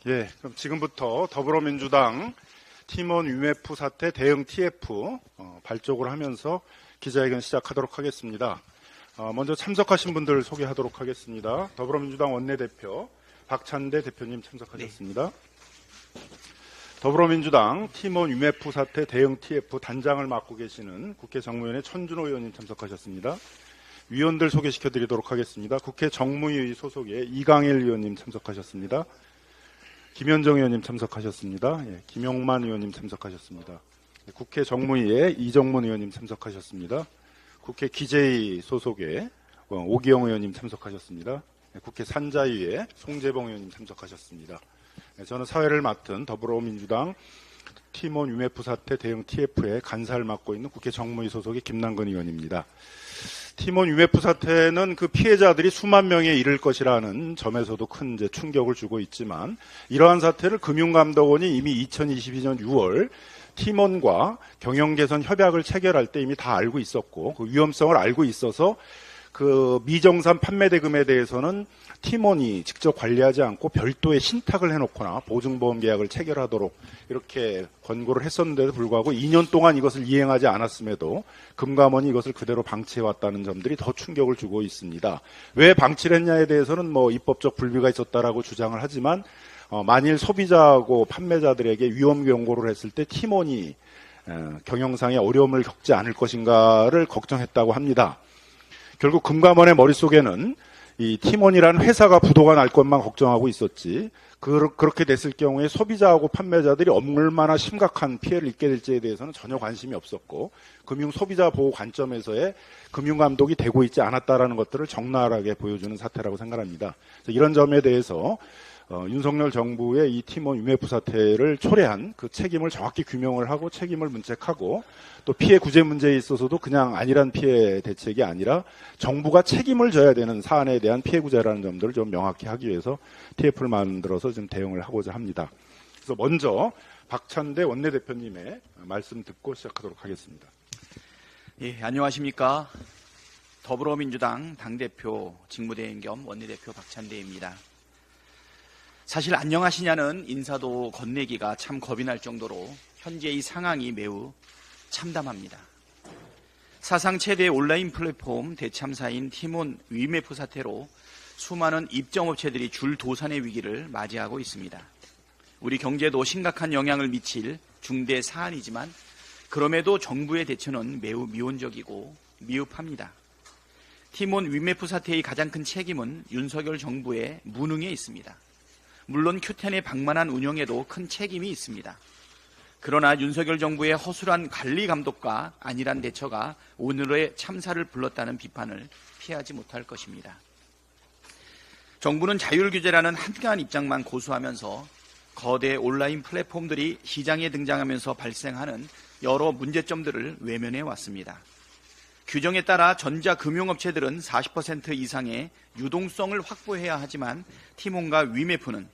예, 그럼 지금부터 더불어민주당 팀원 위메프 사태 대응 TF 발족을 하면서 기자회견 시작하도록 하겠습니다. 먼저 참석하신 분들 소개하도록 하겠습니다. 더불어민주당 원내대표 박찬대 대표님 참석하셨습니다. 네. 더불어민주당 팀원 위메프 사태 대응 TF 단장을 맡고 계시는 국회 정무위원회 천준호 의원님 참석하셨습니다. 위원들 소개시켜드리도록 하겠습니다. 국회 정무위 소속의 이강일 의원님 참석하셨습니다. 김현정 의원님 참석하셨습니다. 예, 김용만 의원님 참석하셨습니다. 국회 정무위에 이정문 의원님 참석하셨습니다. 국회 기재위 소속의 오기영 의원님 참석하셨습니다. 국회 산자위에 송재봉 의원님 참석하셨습니다. 저는 사회를 맡은 더불어민주당 팀원 위메프 사태 대응 TF의 간사를 맡고 있는 국회 정무위 소속의 김남근 의원입니다. 팀원 위메프 사태는 그 피해자들이 수만 명에 이를 것이라는 점에서도 큰 충격을 주고 있지만, 이러한 사태를 금융감독원이 이미 2022년 6월 팀원과 경영개선 협약을 체결할 때 이미 다 알고 있었고, 그 위험성을 알고 있어서 그 미정산 판매 대금에 대해서는 팀원이 직접 관리하지 않고 별도의 신탁을 해놓거나 보증보험 계약을 체결하도록 이렇게 권고를 했었는데도 불구하고 2년 동안 이것을 이행하지 않았음에도 금감원이 이것을 그대로 방치해왔다는 점들이 더 충격을 주고 있습니다. 왜 방치를 했냐에 대해서는 입법적 불비가 있었다라고 주장을 하지만, 만일 소비자하고 판매자들에게 위험 경고를 했을 때 팀원이 경영상의 어려움을 겪지 않을 것인가를 걱정했다고 합니다. 결국 금감원의 머릿속에는 이 팀원이라는 회사가 부도가 날 것만 걱정하고 있었지, 그렇게 됐을 경우에 소비자하고 판매자들이 얼마나 심각한 피해를 입게 될지에 대해서는 전혀 관심이 없었고, 금융 소비자 보호 관점에서의 금융감독이 되고 있지 않았다라는 것들을 적나라하게 보여주는 사태라고 생각합니다. 그래서 이런 점에 대해서 윤석열 정부의 이 팀원 위메프 사태를 초래한 그 책임을 정확히 규명을 하고 책임을 문책하고, 또 피해 구제 문제에 있어서도 그냥 안일한 피해 대책이 아니라 정부가 책임을 져야 되는 사안에 대한 피해 구제라는 점들을 좀 명확히 하기 위해서 TF를 만들어서 좀 대응을 하고자 합니다. 그래서 먼저 박찬대 원내대표님의 말씀 듣고 시작하도록 하겠습니다. 예, 안녕하십니까. 더불어민주당 당대표 직무대행 겸 원내대표 박찬대입니다. 사실 안녕하시냐는 인사도 건네기가 참 겁이 날 정도로 현재 이 상황이 매우 참담합니다. 사상 최대 온라인 플랫폼 대참사인 팀원 위메프 사태로 수많은 입점업체들이 줄도산의 위기를 맞이하고 있습니다. 우리 경제도 심각한 영향을 미칠 중대 사안이지만 그럼에도 정부의 대처는 매우 미온적이고 미흡합니다. 팀원 위메프 사태의 가장 큰 책임은 윤석열 정부의 무능에 있습니다. 물론 Q10의 방만한 운영에도 큰 책임이 있습니다. 그러나 윤석열 정부의 허술한 관리 감독과 안일한 대처가 오늘의 참사를 불렀다는 비판을 피하지 못할 것입니다. 정부는 자율규제라는 한가한 입장만 고수하면서 거대 온라인 플랫폼들이 시장에 등장하면서 발생하는 여러 문제점들을 외면해 왔습니다. 규정에 따라 전자금융업체들은 40% 이상의 유동성을 확보해야 하지만 팀원과 위메프는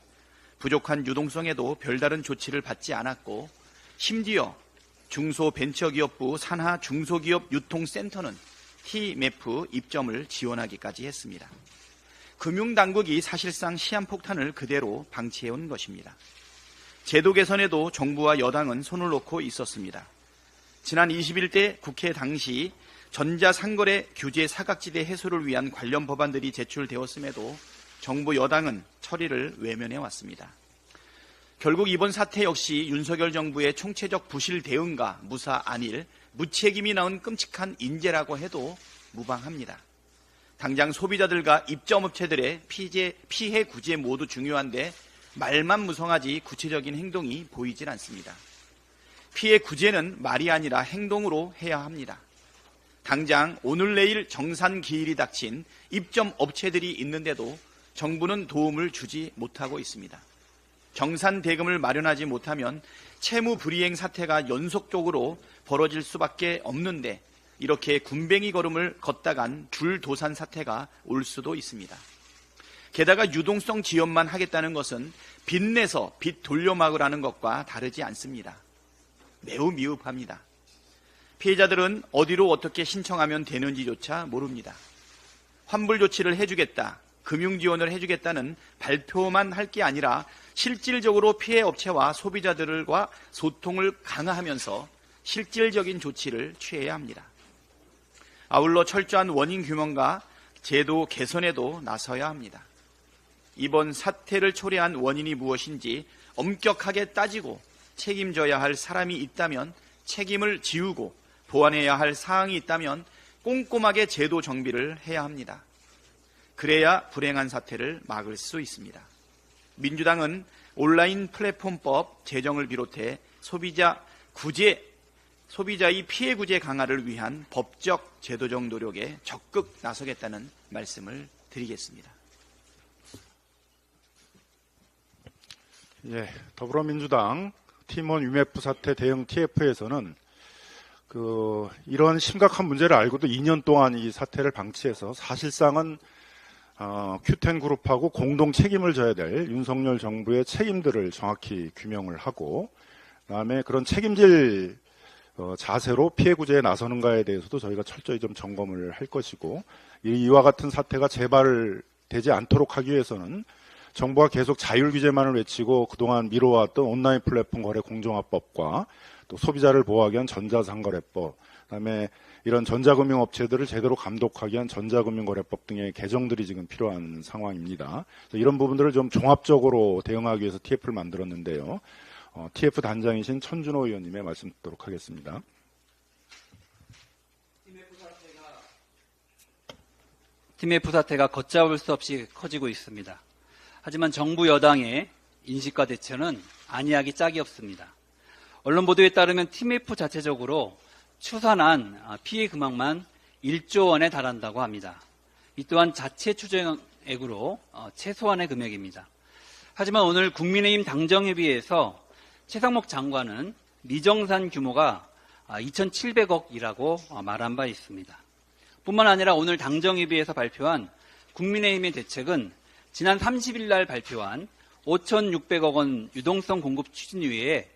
부족한 유동성에도 별다른 조치를 받지 않았고, 심지어 중소벤처기업부 산하 중소기업 유통센터는 TMF 입점을 지원하기까지 했습니다. 금융당국이 사실상 시한폭탄을 그대로 방치해온 것입니다. 제도 개선에도 정부와 여당은 손을 놓고 있었습니다. 지난 21대 국회 당시 전자상거래 규제 사각지대 해소를 위한 관련 법안들이 제출되었음에도 정부 여당은 처리를 외면해 왔습니다. 결국 이번 사태 역시 윤석열 정부의 총체적 부실 대응과 무사 안일, 무책임이 나온 끔찍한 인재라고 해도 무방합니다. 당장 소비자들과 입점업체들의 피해 구제 모두 중요한데 말만 무성하지 구체적인 행동이 보이질 않습니다. 피해 구제는 말이 아니라 행동으로 해야 합니다. 당장 오늘 내일 정산 기일이 닥친 입점업체들이 있는데도 정부는 도움을 주지 못하고 있습니다. 정산 대금을 마련하지 못하면 채무 불이행 사태가 연속적으로 벌어질 수밖에 없는데, 이렇게 군뱅이 걸음을 걷다간 줄도산 사태가 올 수도 있습니다. 게다가 유동성 지원만 하겠다는 것은 빚내서 빚 돌려막으라는 것과 다르지 않습니다. 매우 미흡합니다. 피해자들은 어디로 어떻게 신청하면 되는지조차 모릅니다. 환불 조치를 해주겠다, 금융 지원을 해주겠다는 발표만 할 게 아니라 실질적으로 피해 업체와 소비자들과 소통을 강화하면서 실질적인 조치를 취해야 합니다. 아울러 철저한 원인 규명과 제도 개선에도 나서야 합니다. 이번 사태를 초래한 원인이 무엇인지 엄격하게 따지고 책임져야 할 사람이 있다면 책임을 지우고 보완해야 할 사항이 있다면 꼼꼼하게 제도 정비를 해야 합니다. 그래야 불행한 사태를 막을 수 있습니다. 민주당은 온라인 플랫폼법 제정을 비롯해 소비자의 피해 구제 강화를 위한 법적 제도적 노력에 적극 나서겠다는 말씀을 드리겠습니다. 예, 더불어민주당 팀원 UMF 사태 대응 TF에서는 이런 심각한 문제를 알고도 2년 동안 이 사태를 방치해서 사실상은 Q10 그룹하고 공동 책임을 져야 될 윤석열 정부의 책임들을 정확히 규명을 하고, 그다음에 그런 책임질 자세로 피해 구제에 나서는가에 대해서도 저희가 철저히 좀 점검을 할 것이고, 이와 같은 사태가 재발되지 않도록 하기 위해서는 정부가 계속 자율 규제만을 외치고 그동안 미뤄왔던 온라인 플랫폼 거래 공정화법과 또 소비자를 보호하기 위한 전자상거래법, 그다음에 이런 전자금융업체들을 제대로 감독하기 위한 전자금융거래법 등의 개정들이 지금 필요한 상황입니다. 이런 부분들을 좀 종합적으로 대응하기 위해서 TF를 만들었는데요. TF 단장이신 천준호 의원님의 말씀 듣도록 하겠습니다. TMF 사태가 걷잡을 수 없이 커지고 있습니다. 하지만 정부 여당의 인식과 대처는 안이하기 짝이 없습니다. 언론 보도에 따르면 TMF 자체적으로 추산한 피해 금액만 1조 원에 달한다고 합니다. 이 또한 자체 추정액으로 최소한의 금액입니다. 하지만 오늘 국민의힘 당정협의회에서 최상목 장관은 미정산 규모가 2,700억이라고 말한 바 있습니다. 뿐만 아니라 오늘 당정협의회에서 발표한 국민의힘의 대책은 지난 30일 날 발표한 5,600억 원 유동성 공급 추진 외에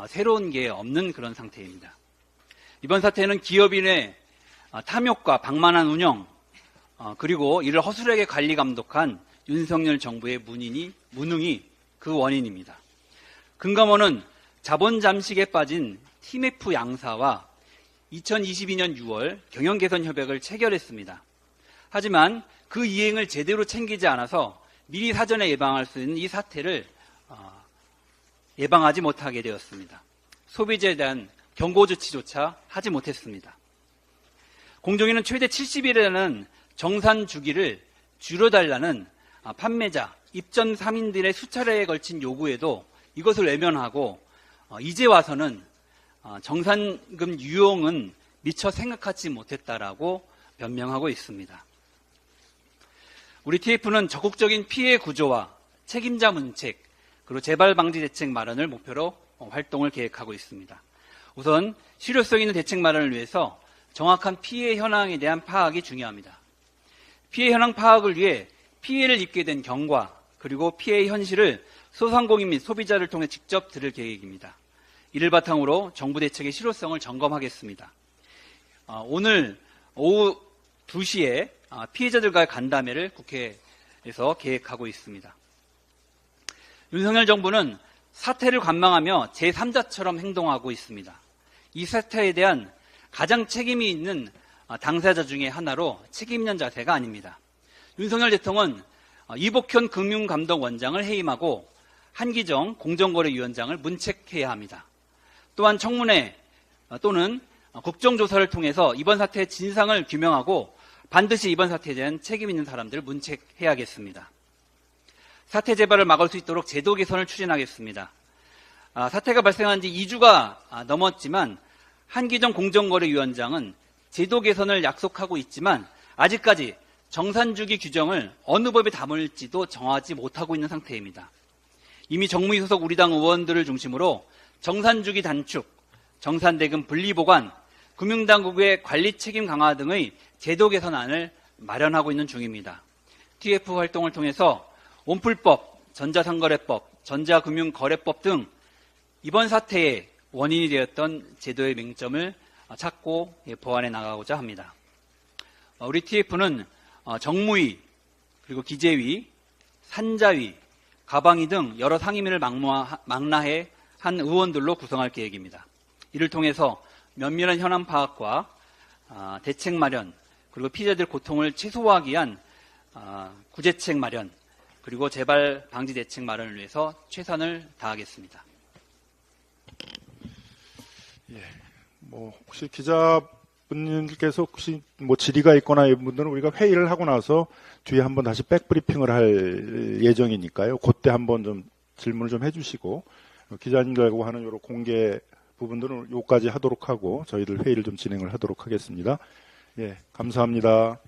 새로운 게 없는 그런 상태입니다. 이번 사태는 기업인의 탐욕과 방만한 운영, 그리고 이를 허술하게 관리 감독한 윤석열 정부의 무능이 그 원인입니다. 금감원은 자본 잠식에 빠진 TMF 양사와 2022년 6월 경영 개선 협약을 체결했습니다. 하지만 그 이행을 제대로 챙기지 않아서 미리 사전에 예방할 수 있는 이 사태를 예방하지 못하게 되었습니다. 소비자에 대한 경고 조치조차 하지 못했습니다. 공정위는 최대 70일이라는 정산 주기를 줄여달라는 판매자, 입점 상인들의 수차례에 걸친 요구에도 이것을 외면하고 이제 와서는 정산금 유용은 미처 생각하지 못했다라고 변명하고 있습니다. 우리 TF는 적극적인 피해 구조와 책임자 문책, 그리고 재발 방지 대책 마련을 목표로 활동을 계획하고 있습니다. 우선 실효성 있는 대책 마련을 위해서 정확한 피해 현황에 대한 파악이 중요합니다. 피해 현황 파악을 위해 피해를 입게 된 경과, 그리고 피해의 현실을 소상공인 및 소비자를 통해 직접 들을 계획입니다. 이를 바탕으로 정부 대책의 실효성을 점검하겠습니다. 오늘 오후 2시에 피해자들과의 간담회를 국회에서 계획하고 있습니다. 윤석열 정부는 사태를 관망하며 제3자처럼 행동하고 있습니다. 이 사태에 대한 가장 책임이 있는 당사자 중에 하나로 책임 있는 자세가 아닙니다. 윤석열 대통령은 이복현 금융감독원장을 해임하고 한기정 공정거래위원장을 문책해야 합니다. 또한 청문회 또는 국정조사를 통해서 이번 사태의 진상을 규명하고 반드시 이번 사태에 대한 책임 있는 사람들을 문책해야겠습니다. 사태 재발을 막을 수 있도록 제도 개선을 추진하겠습니다. 사태가 발생한 지 2주가 넘었지만 한기정 공정거래위원장은 제도 개선을 약속하고 있지만 아직까지 정산주기 규정을 어느 법에 담을지도 정하지 못하고 있는 상태입니다. 이미 정무위 소속 우리 당 의원들을 중심으로 정산주기 단축, 정산대금 분리보관, 금융당국의 관리 책임 강화 등의 제도 개선안을 마련하고 있는 중입니다. TF 활동을 통해서 온풀법, 전자상거래법, 전자금융거래법 등 이번 사태의 원인이 되었던 제도의 맹점을 찾고 보완해 나가고자 합니다. 우리 TF는 정무위, 그리고 기재위, 산자위, 가방위 등 여러 상임위를 망라해 한 의원들로 구성할 계획입니다. 이를 통해서 면밀한 현안 파악과 대책 마련, 그리고 피해자들 고통을 최소화하기 위한 구제책 마련, 그리고 재발 방지 대책 마련을 위해서 최선을 다하겠습니다. 혹시 기자분들께서 혹시 질의가 있거나 이런 분들은 우리가 회의를 하고 나서 뒤에 한번 다시 백브리핑을 할 예정이니까요. 그때 한번 좀 질문을 좀 해주시고, 기자님들하고 하는 여러 공개 부분들은 요까지 하도록 하고 저희들 회의를 좀 진행을 하도록 하겠습니다. 예, 감사합니다.